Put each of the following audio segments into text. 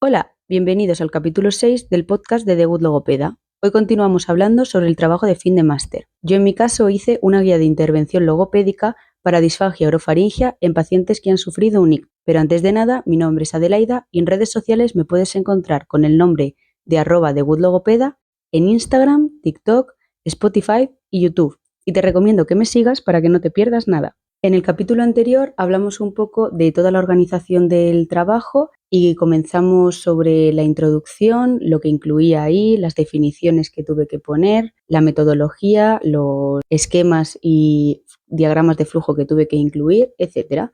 Hola, bienvenidos al capítulo 6 del podcast de The Good Logopeda. Hoy continuamos hablando sobre el trabajo de fin de máster. Yo en mi caso hice una guía de intervención logopédica para disfagia orofaringia en pacientes que han sufrido un IC. Pero antes de nada, mi nombre es Adelaida y en redes sociales me puedes encontrar con el nombre de @TheGoodLogopeda en Instagram, TikTok, Spotify y YouTube. Y te recomiendo que me sigas para que no te pierdas nada. En el capítulo anterior hablamos un poco de toda la organización del trabajo y comenzamos sobre la introducción, lo que incluía ahí, las definiciones que tuve que poner, la metodología, los esquemas y diagramas de flujo que tuve que incluir, etc.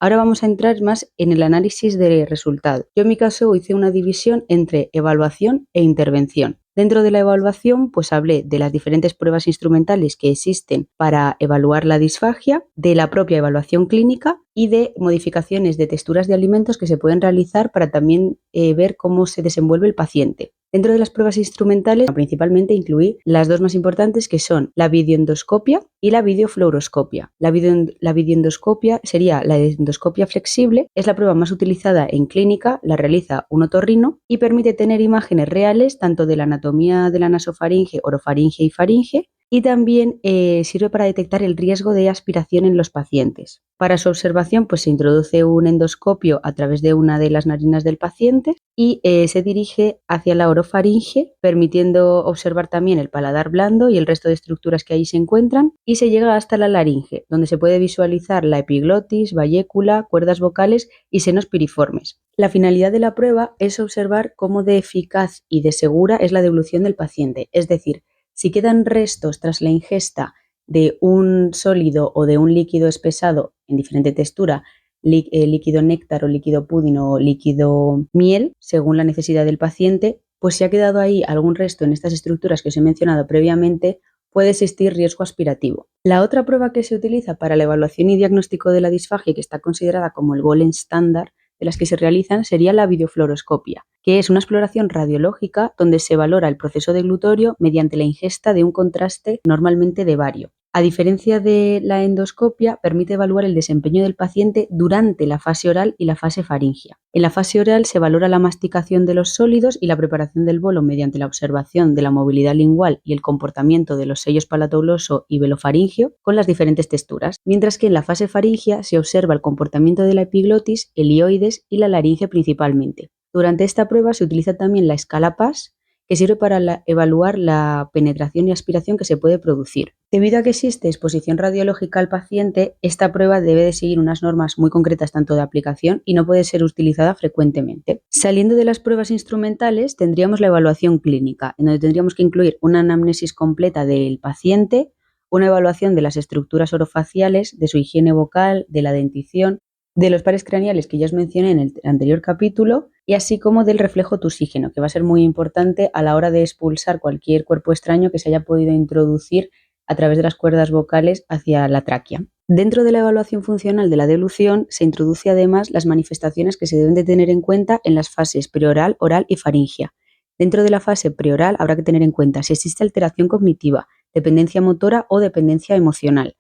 Ahora vamos a entrar más en el análisis de resultados. Yo en mi caso hice una división entre evaluación e intervención. Dentro de la evaluación, pues hablé de las diferentes pruebas instrumentales que existen para evaluar la disfagia, de la propia evaluación clínica y de modificaciones de texturas de alimentos que se pueden realizar para también ver cómo se desenvuelve el paciente. Dentro de las pruebas instrumentales, principalmente incluí las dos más importantes, que son la videoendoscopia y la videofluoroscopia. La videoendoscopia sería la endoscopia flexible, es la prueba más utilizada en clínica, la realiza un otorrino y permite tener imágenes reales tanto de la anatomía de la nasofaringe, orofaringe y faringe, y también sirve para detectar el riesgo de aspiración en los pacientes. Para su observación, pues se introduce un endoscopio a través de una de las narinas del paciente y se dirige hacia la orofaringe, permitiendo observar también el paladar blando y el resto de estructuras que ahí se encuentran, y se llega hasta la laringe, donde se puede visualizar la epiglotis, vallécula, cuerdas vocales y senos piriformes. La finalidad de la prueba es observar cómo de eficaz y de segura es la devolución del paciente, es decir, si quedan restos tras la ingesta de un sólido o de un líquido espesado en diferente textura, líquido néctar o líquido pudín o líquido miel, según la necesidad del paciente, pues si ha quedado ahí algún resto en estas estructuras que os he mencionado previamente, puede existir riesgo aspirativo. La otra prueba que se utiliza para la evaluación y diagnóstico de la disfagia, que está considerada como el gold estándar de las que se realizan, sería la videofluoroscopia, que es una exploración radiológica donde se valora el proceso deglutorio mediante la ingesta de un contraste normalmente de bario. A diferencia de la endoscopia, permite evaluar el desempeño del paciente durante la fase oral y la fase faringia. En la fase oral se valora la masticación de los sólidos y la preparación del bolo mediante la observación de la movilidad lingual y el comportamiento de los sellos palatogloso y velofaringio con las diferentes texturas, mientras que en la fase faringia se observa el comportamiento de la epiglotis, el hioides y la laringe principalmente. Durante esta prueba se utiliza también la escala PAS, que sirve para evaluar la penetración y aspiración que se puede producir. Debido a que existe exposición radiológica al paciente, esta prueba debe de seguir unas normas muy concretas tanto de aplicación y no puede ser utilizada frecuentemente. Saliendo de las pruebas instrumentales, tendríamos la evaluación clínica, en donde tendríamos que incluir una anamnesis completa del paciente, una evaluación de las estructuras orofaciales, de su higiene vocal, de la dentición, de los pares craneales que ya os mencioné en el anterior capítulo, y así como del reflejo tusígeno, que va a ser muy importante a la hora de expulsar cualquier cuerpo extraño que se haya podido introducir a través de las cuerdas vocales hacia la tráquea. Dentro de la evaluación funcional de la deglución se introduce además las manifestaciones que se deben de tener en cuenta en las fases preoral, oral y faringia. Dentro de la fase preoral habrá que tener en cuenta si existe alteración cognitiva, dependencia motora o dependencia emocional.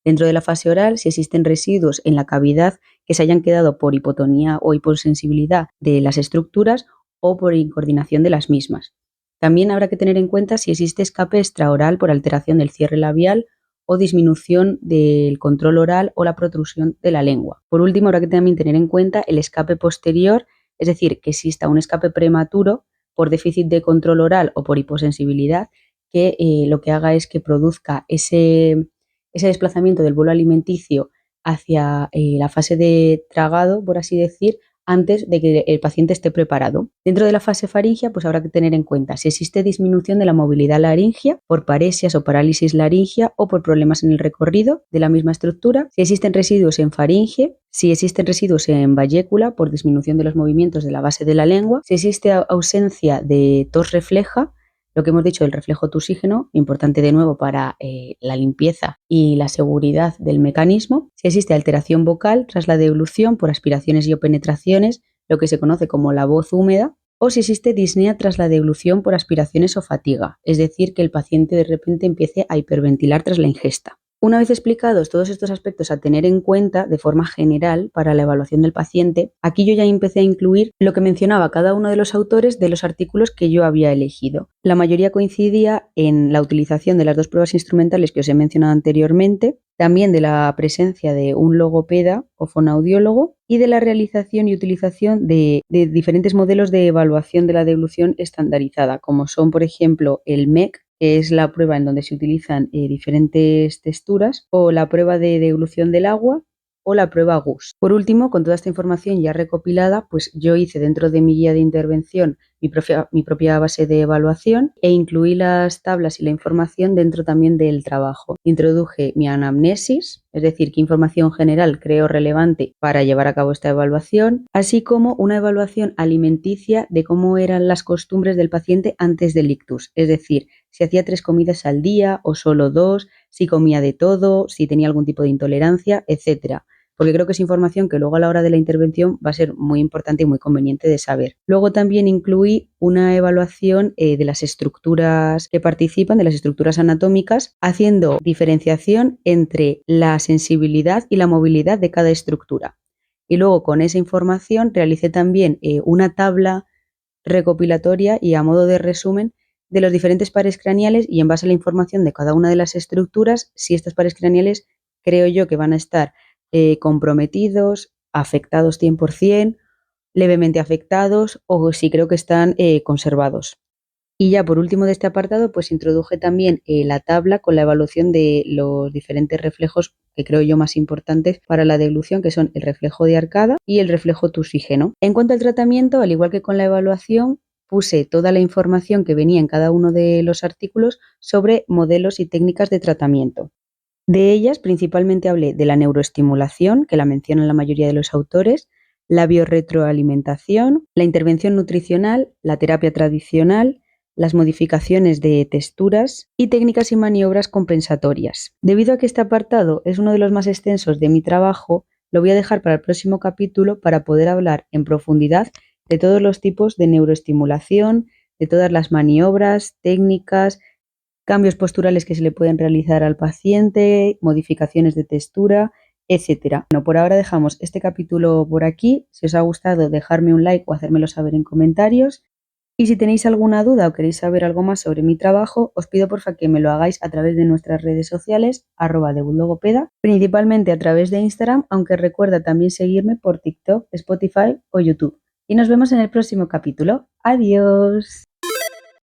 Dentro de la fase oral, si existen residuos en la cavidad que se hayan quedado por hipotonía o hiposensibilidad de las estructuras o por incoordinación de las mismas. También habrá que tener en cuenta si existe escape extraoral por alteración del cierre labial o disminución del control oral o la protrusión de la lengua. Por último, habrá que también tener en cuenta el escape posterior, es decir, que exista un escape prematuro por déficit de control oral o por hiposensibilidad, que lo que haga es que produzca ese desplazamiento del bolo alimenticio hacia la fase de tragado, por así decir, antes de que el paciente esté preparado. Dentro de la fase faringia, pues habrá que tener en cuenta si existe disminución de la movilidad laringia por paresias o parálisis laringia o por problemas en el recorrido de la misma estructura, si existen residuos en faringe, si existen residuos en vallécula por disminución de los movimientos de la base de la lengua, si existe ausencia de tos refleja, lo que hemos dicho del reflejo tusígeno, importante de nuevo para la limpieza y la seguridad del mecanismo. Si existe alteración vocal tras la deglución por aspiraciones y o penetraciones, lo que se conoce como la voz húmeda, o si existe disnea tras la deglución por aspiraciones o fatiga, es decir, que el paciente de repente empiece a hiperventilar tras la ingesta. Una vez explicados todos estos aspectos a tener en cuenta de forma general para la evaluación del paciente, aquí yo ya empecé a incluir lo que mencionaba cada uno de los autores de los artículos que yo había elegido. La mayoría coincidía en la utilización de las dos pruebas instrumentales que os he mencionado anteriormente, también de la presencia de un logopeda o fonoaudiólogo y de la realización y utilización de diferentes modelos de evaluación de la deglución estandarizada, como son, por ejemplo, el MEC, que es la prueba en donde se utilizan diferentes texturas, o la prueba de deglución del agua, o la prueba GUS. Por último, con toda esta información ya recopilada, pues yo hice dentro de mi guía de intervención mi propia base de evaluación e incluí las tablas y la información dentro también del trabajo. Introduje mi anamnesis, es decir, qué información general creo relevante para llevar a cabo esta evaluación, así como una evaluación alimenticia de cómo eran las costumbres del paciente antes del ictus, es decir, si hacía 3 comidas al día o solo 2, si comía de todo, si tenía algún tipo de intolerancia, etcétera. Porque creo que es información que luego a la hora de la intervención va a ser muy importante y muy conveniente de saber. Luego también incluí una evaluación de las estructuras que participan, de las estructuras anatómicas, haciendo diferenciación entre la sensibilidad y la movilidad de cada estructura. Y luego con esa información realicé también una tabla recopilatoria y a modo de resumen de los diferentes pares craneales y en base a la información de cada una de las estructuras, si estos pares craneales creo yo que van a estar comprometidos, afectados 100%, levemente afectados o si creo que están conservados. Y ya por último de este apartado, pues introduje también la tabla con la evaluación de los diferentes reflejos que creo yo más importantes para la deglución, que son el reflejo de arcada y el reflejo tusígeno. En cuanto al tratamiento, al igual que con la evaluación, puse toda la información que venía en cada uno de los artículos sobre modelos y técnicas de tratamiento. De ellas, principalmente hablé de la neuroestimulación, que la mencionan la mayoría de los autores, la biorretroalimentación, la intervención nutricional, la terapia tradicional, las modificaciones de texturas y técnicas y maniobras compensatorias. Debido a que este apartado es uno de los más extensos de mi trabajo, lo voy a dejar para el próximo capítulo para poder hablar en profundidad de todos los tipos de neuroestimulación, de todas las maniobras, técnicas, cambios posturales que se le pueden realizar al paciente, modificaciones de textura, etcétera. Bueno, por ahora dejamos este capítulo por aquí. Si os ha gustado, dejadme un like o hacérmelo saber en comentarios. Y si tenéis alguna duda o queréis saber algo más sobre mi trabajo, os pido porfa que me lo hagáis a través de nuestras redes sociales, @debutlogopeda, principalmente a través de Instagram, aunque recuerda también seguirme por TikTok, Spotify o YouTube. Y nos vemos en el próximo capítulo. ¡Adiós!